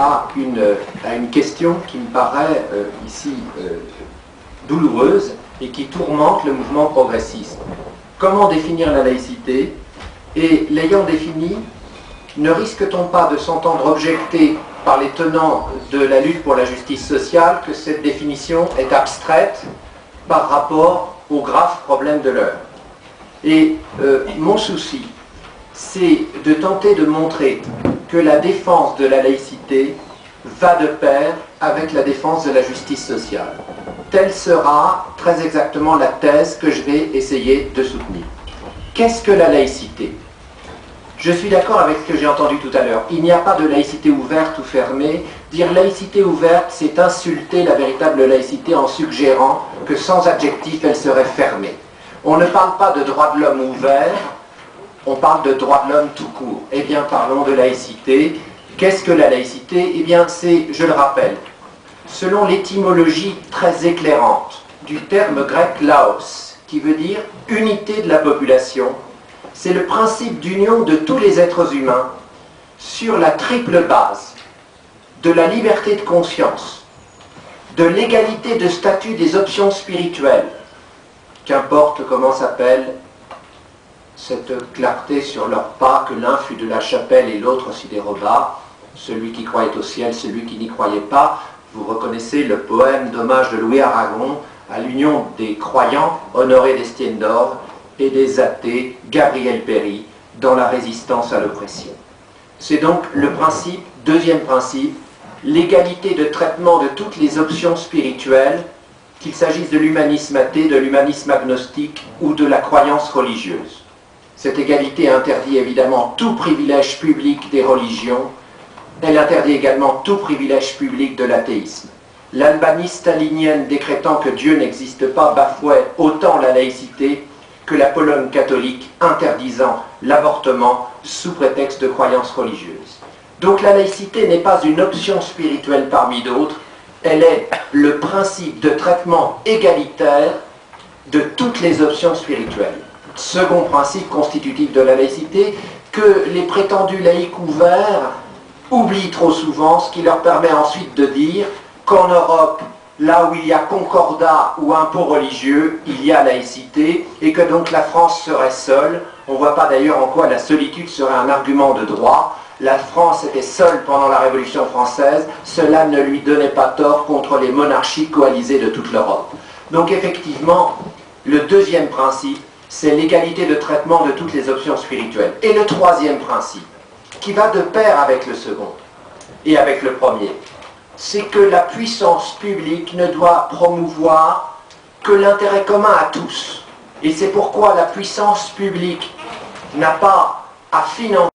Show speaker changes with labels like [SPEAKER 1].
[SPEAKER 1] à une question qui me paraît ici douloureuse et qui tourmente le mouvement progressiste. Comment définir la laïcité? Et l'ayant définie, ne risque-t-on pas de s'entendre objecter par les tenants de la lutte pour la justice sociale que cette définition est abstraite par rapport aux graves problèmes de l'heure? Et mon souci, c'est de tenter de montrer que la défense de la laïcité va de pair avec la défense de la justice sociale. Telle sera très exactement la thèse que je vais essayer de soutenir. Qu'est-ce que la laïcité? Je suis d'accord avec ce que j'ai entendu tout à l'heure. Il n'y a pas de laïcité ouverte ou fermée. Dire laïcité ouverte, c'est insulter la véritable laïcité en suggérant que sans adjectif, elle serait fermée. On ne parle pas de droits de l'homme ouverts, on parle de droits de l'homme tout court. Eh bien, parlons de laïcité. Qu'est-ce que la laïcité? Eh bien, c'est, je le rappelle, selon l'étymologie très éclairante du terme grec laos, qui veut dire unité de la population, c'est le principe d'union de tous les êtres humains sur la triple base de la liberté de conscience, de l'égalité de statut des options spirituelles, qu'importe comment s'appelle cette clarté sur leurs pas, que l'un fût de la chapelle et l'autre s'y déroba, celui qui croyait au ciel, celui qui n'y croyait pas. Vous reconnaissez le poème d'hommage de Louis Aragon à l'union des croyants, Honoré d'Estienne d'Or, et des athées, Gabriel Péry, dans la résistance à l'oppression. C'est donc le principe, deuxième principe, l'égalité de traitement de toutes les options spirituelles, qu'il s'agisse de l'humanisme athée, de l'humanisme agnostique ou de la croyance religieuse. Cette égalité interdit évidemment tout privilège public des religions. Elle interdit également tout privilège public de l'athéisme. L'Albanie stalinienne décrétant que Dieu n'existe pas bafouait autant la laïcité que la Pologne catholique interdisant l'avortement sous prétexte de croyances religieuses. Donc la laïcité n'est pas une option spirituelle parmi d'autres, elle est le principe de traitement égalitaire de toutes les options spirituelles. Second principe constitutif de la laïcité, que les prétendus laïcs ouverts oublient trop souvent, ce qui leur permet ensuite de dire qu'en Europe, là où il y a concordat ou impôt religieux, il y a laïcité, et que donc la France serait seule. On ne voit pas d'ailleurs en quoi la solitude serait un argument de droit. La France était seule pendant la Révolution française, cela ne lui donnait pas tort contre les monarchies coalisées de toute l'Europe. Donc effectivement, le deuxième principe, c'est l'égalité de traitement de toutes les options spirituelles. Et le troisième principe, qui va de pair avec le second et avec le premier, c'est que la puissance publique ne doit promouvoir que l'intérêt commun à tous. Et c'est pourquoi la puissance publique n'a pas à financer